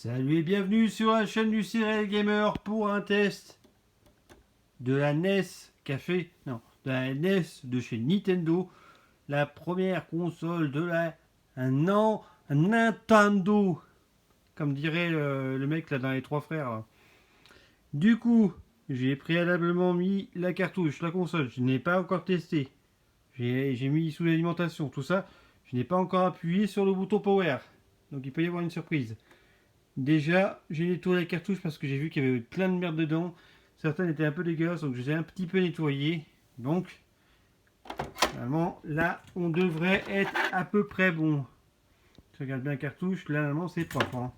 Salut et bienvenue sur la chaîne du Cyril Gamer pour un test de la NES de la NES de chez Nintendo, la première console de la Nintendo, comme dirait le mec là dans les trois frères là. Du coup, j'ai préalablement mis la cartouche, la console, je n'ai pas encore testé. J'ai mis sous l'alimentation, tout ça. Je n'ai pas encore appuyé sur le bouton Power, donc il peut y avoir une surprise. Déjà, j'ai nettoyé la cartouche parce que j'ai vu qu'il y avait plein de merde dedans. Certaines étaient un peu dégueulasses, donc je les ai un petit peu nettoyées. Donc, normalement, là, on devrait être à peu près bon. Si je regarde bien la cartouche, là, normalement, c'est propre. Hein.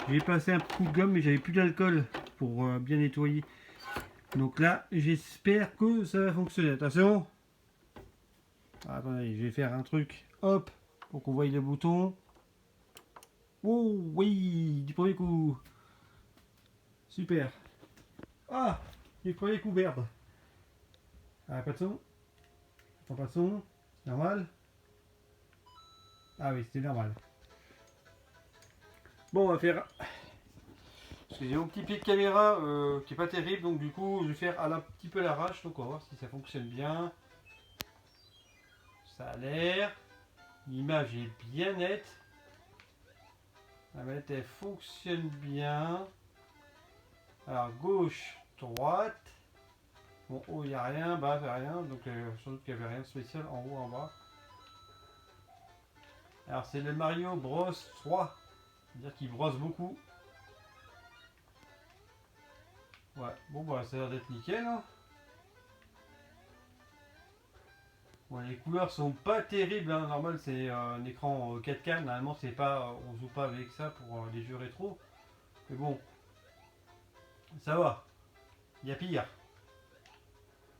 J'ai passé un coup de gomme, mais j'avais plus d'alcool pour bien nettoyer. Donc là, j'espère que ça va fonctionner. Attention. Attendez, je vais faire un truc. Hop, pour qu'on voie le bouton. Oh oui, du premier coup. Super. Ah, du premier coup merde. Ah, pas de son. Pas de son. C'est normal. Ah oui, c'était normal. Bon, on va faire... Parce que j'ai mon petit pied de caméra qui est pas terrible, donc du coup, je vais faire un petit peu l'arrache. Donc on va voir si ça fonctionne bien. Ça a l'air. L'image est bien nette. La manette, elle fonctionne bien. Alors, gauche, droite. Bon, haut, il n'y a rien, bas, il n'y a rien. Donc, sans doute qu'il n'y avait rien de spécial en haut, en bas. Alors, c'est le Mario Bros 3. C'est-à-dire qu'il brosse beaucoup. Ouais, bon, bah, ça a l'air d'être nickel. Hein. Bon, les couleurs sont pas terribles. Hein. Normal, c'est un écran 4K. Normalement, c'est pas, on joue pas avec ça pour les jeux rétro. Mais bon, ça va. Il y a pire.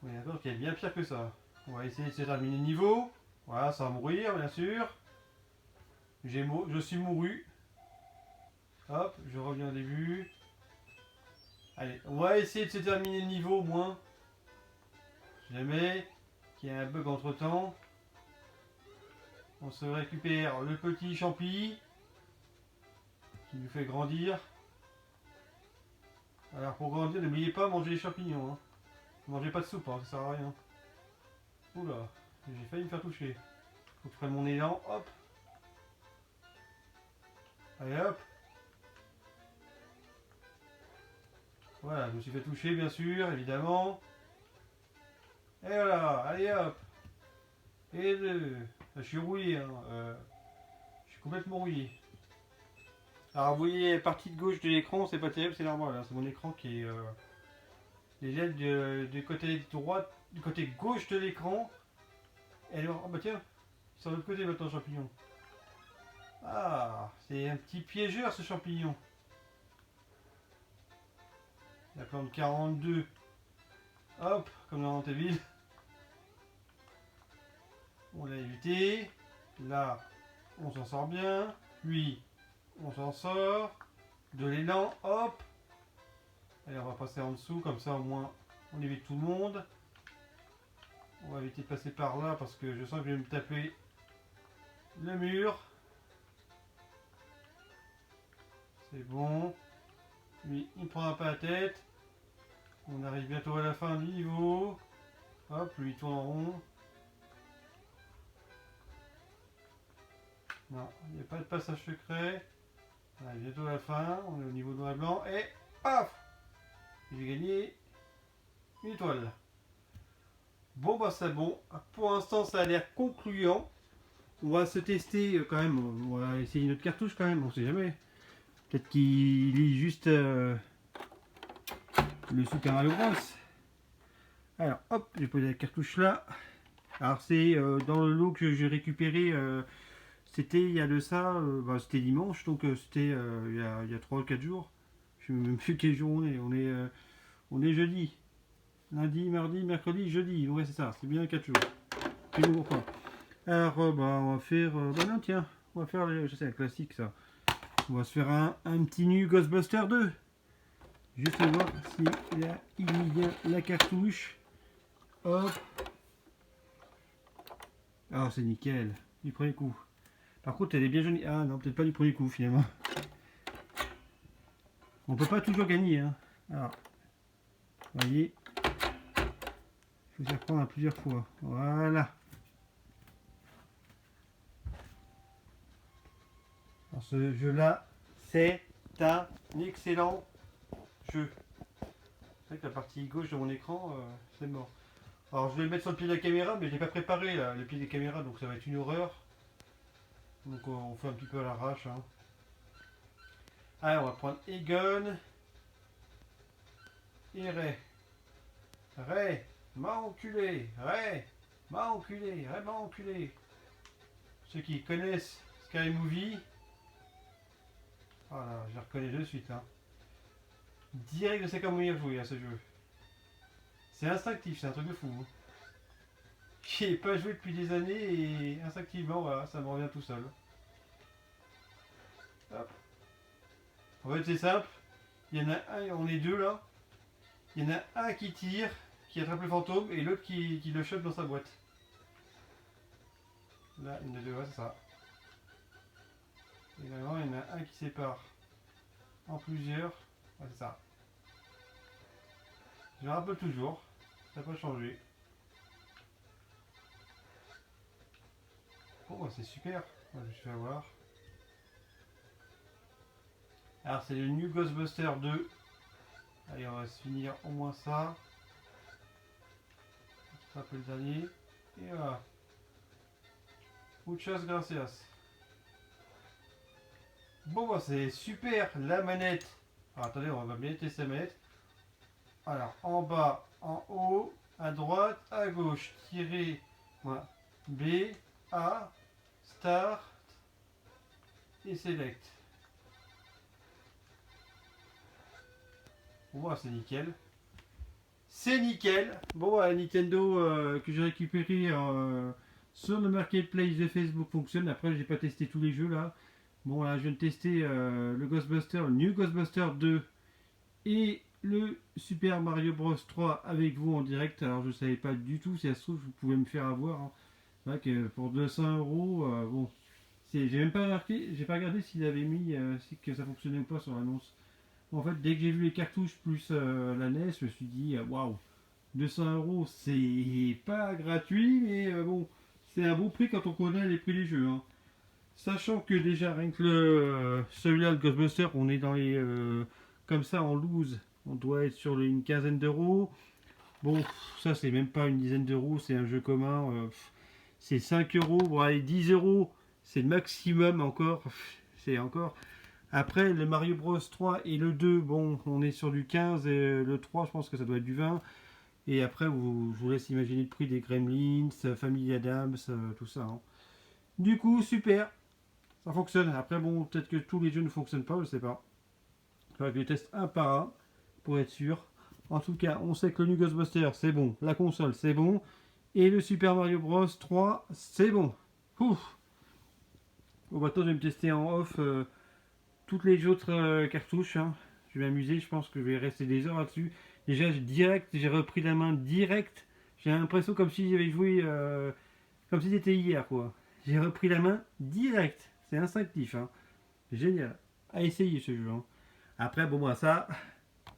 Oui, d'accord, qu'il y a bien pire que ça. On va essayer de se terminer le niveau. Voilà, ça va mourir, bien sûr. Je suis mouru. Hop, je reviens au début. Allez, on va essayer de se terminer le niveau au moins. Si jamais qu'il y a un bug entre temps. On se récupère le petit champi qui nous fait grandir. Alors pour grandir, n'oubliez pas manger les champignons. Hein. Ne mangez pas de soupe, hein, ça sert à rien. Oula, j'ai failli me faire toucher. Faut que je prenne mon élan, hop. Allez hop. Voilà, je me suis fait toucher bien sûr, évidemment. Et voilà, allez hop. Et deux. Je suis rouillé, hein. Je suis complètement rouillé. Alors vous voyez la partie de gauche de l'écran, c'est pas terrible, c'est normal. Hein. C'est mon écran qui est... les LED du côté droit, du côté gauche de l'écran. Et alors, oh bah tiens, c'est de l'autre côté maintenant champignon. Ah, c'est un petit piégeur ce champignon. La plante 42. Hop, comme dans Anteville. On l'a évité. Là, on s'en sort bien. Lui, on s'en sort. De l'élan, hop. Allez, on va passer en dessous, comme ça au moins on évite tout le monde. On va éviter de passer par là parce que je sens que je vais me taper le mur. C'est bon. Lui, il ne prendra pas la tête. On arrive bientôt à la fin du niveau. Hop, lui il tourne en rond. Non, il n'y a pas de passage secret. On arrive bientôt à la fin. On est au niveau noir et blanc. Et paf! J'ai gagné une étoile. Bon bah c'est bon. Pour l'instant ça a l'air concluant. On va se tester quand même. On va essayer une autre cartouche quand même. On sait jamais. Peut-être qu'il lit juste le Super Mario Bros. Alors hop, j'ai posé la cartouche là. Alors c'est dans le lot que j'ai récupéré. C'était il y a de ça. C'était dimanche, donc c'était il y a 3 ou 4 jours. Je ne sais même plus quel jour on est. On est jeudi. Lundi, mardi, mercredi, jeudi. Ouais c'est ça, c'est bien 4 jours. C'est nouveau quoi. Alors on va faire. Non tiens, on va faire je sais, un classique ça. On va se faire un petit nu Ghostbuster 2. Juste voir si là, il y bien la cartouche. Hop. Ah, c'est nickel. Du premier coup. Par contre, elle est bien jolie. Ah non, peut-être pas du premier coup finalement. On peut pas toujours gagner. Hein. Alors, vous voyez, il faut s'y reprendre à plusieurs fois. Voilà. Alors, ce jeu-là, c'est un excellent jeu. C'est vrai que la partie gauche de mon écran, c'est mort. Alors, je vais le mettre sur le pied de la caméra, mais je l'ai pas préparé, là, le pied des caméras, donc ça va être une horreur. Donc, on fait un petit peu à l'arrache. Hein. Allez, on va prendre Egon. Et Ray. Ray, m'a enculé. Ray, m'a enculé. Ray, m'a enculé. Ceux qui connaissent Sky Movie. Voilà, je reconnais de suite. Hein. Direct, je sais comment y jouer à ce jeu. C'est instinctif, c'est un truc de fou. Hein. J'y ai pas joué depuis des années et instinctivement, voilà, ça me revient tout seul. Hop. En fait, c'est simple. Il y en a un, on est deux là. Il y en a un qui tire, qui attrape le fantôme, et l'autre qui le chope dans sa boîte. Là, il y en a deux, ouais, c'est ça. Et maintenant, il y en a un qui sépare en plusieurs. Ouais, c'est ça. Je me rappelle toujours, ça n'a pas changé. Oh, c'est super. Je me suis fait avoir. Alors, c'est le New Ghostbuster 2. Allez, on va se finir au moins ça. Ça peut le dernier. Et voilà. Muchas gracias. Bon, bah, c'est super. La manette. Alors, attendez, on va bien tester la manette. Alors, en bas, en haut, à droite, à gauche. Tirer. Voilà. B, A, Start et Select. Bon, bah, c'est nickel. C'est nickel. Bon, la Nintendo que j'ai récupéré sur le marketplace de Facebook fonctionne. Après, j'ai pas testé tous les jeux là. Bon, là, je viens de tester le Ghostbuster, le New Ghostbuster 2 et le Super Mario Bros 3 avec vous en direct. Alors, je savais pas du tout si ça se trouve, vous pouvez me faire avoir. Hein. C'est vrai que pour 200 euros, bon, j'ai même pas remarqué, j'ai pas regardé s'il avait mis que ça fonctionnait ou pas sur l'annonce. En fait, dès que j'ai vu les cartouches plus la NES, je me suis dit, waouh, 200 euros, c'est pas gratuit, mais bon, c'est un bon prix quand on connaît les prix des jeux. Hein. Sachant que déjà, rien que celui-là, le Ghostbuster, on est dans les. Comme ça, en loose, on doit être sur une quinzaine d'euros. Bon, ça, c'est même pas une dizaine d'euros, c'est un jeu commun. C'est 5 euros, bon, allez, 10 euros, c'est le maximum encore. C'est encore. Après, le Mario Bros 3 et le 2, bon, on est sur du 15 et le 3, je pense que ça doit être du 20. Et après, je vous laisse imaginer le prix des Gremlins, Family Adams, tout ça. Hein. Du coup, super, ça fonctionne. Après, bon, peut-être que tous les jeux ne fonctionnent pas, je sais pas. Il faudra que je les teste un par un pour être sûr. En tout cas, on sait que le New Ghostbuster, c'est bon. La console, c'est bon. Et le Super Mario Bros 3, c'est bon. Ouf. Bon, maintenant, je vais me tester en off toutes les autres cartouches. Hein. Je vais m'amuser. Je pense que je vais rester des heures là-dessus. Déjà, j'ai repris la main direct. J'ai l'impression comme si j'avais joué, comme si c'était hier, quoi. J'ai repris la main direct. C'est instinctif. Hein. Génial. À essayer ce jeu. Hein. Après, bon, moi, ça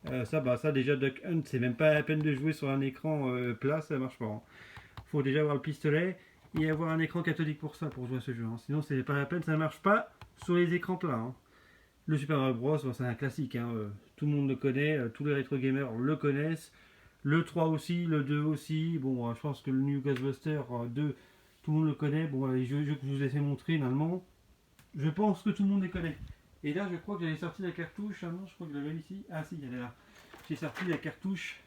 déjà, Duck Hunt, c'est même pas la peine de jouer sur un écran plat, ça marche pas. Hein. Faut déjà avoir le pistolet et avoir un écran cathodique pour ça, pour jouer à ce jeu. Hein. Sinon, c'est pas la peine, ça ne marche pas sur les écrans plats. Hein. Le Super Mario Bros, c'est un classique. Hein. Tout le monde le connaît, tous les rétro gamers le connaissent. Le 3 aussi, le 2 aussi. Bon, je pense que le New Ghostbuster 2, tout le monde le connaît. Bon, les jeux que je vous ai fait montrer, normalement, je pense que tout le monde les connaît. Et là, je crois que j'avais sorti la cartouche. Ah non, je crois que je l'avais ici. Ah si, elle est là. J'ai sorti la cartouche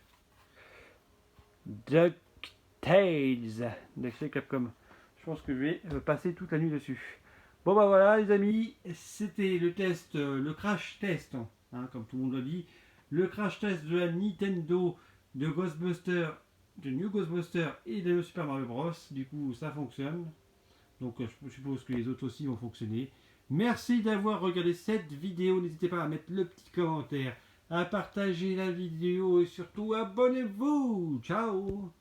DuckTales de chez Capcom. Je pense que je vais passer toute la nuit dessus. Bon bah voilà les amis, c'était le test, le crash test, hein, comme tout le monde l'a dit. Le crash test de la Nintendo de Ghostbuster, de New Ghostbuster et de Super Mario Bros. Du coup ça fonctionne. Donc je suppose que les autres aussi vont fonctionner. Merci d'avoir regardé cette vidéo. N'hésitez pas à mettre le petit commentaire, à partager la vidéo et surtout abonnez-vous. Ciao.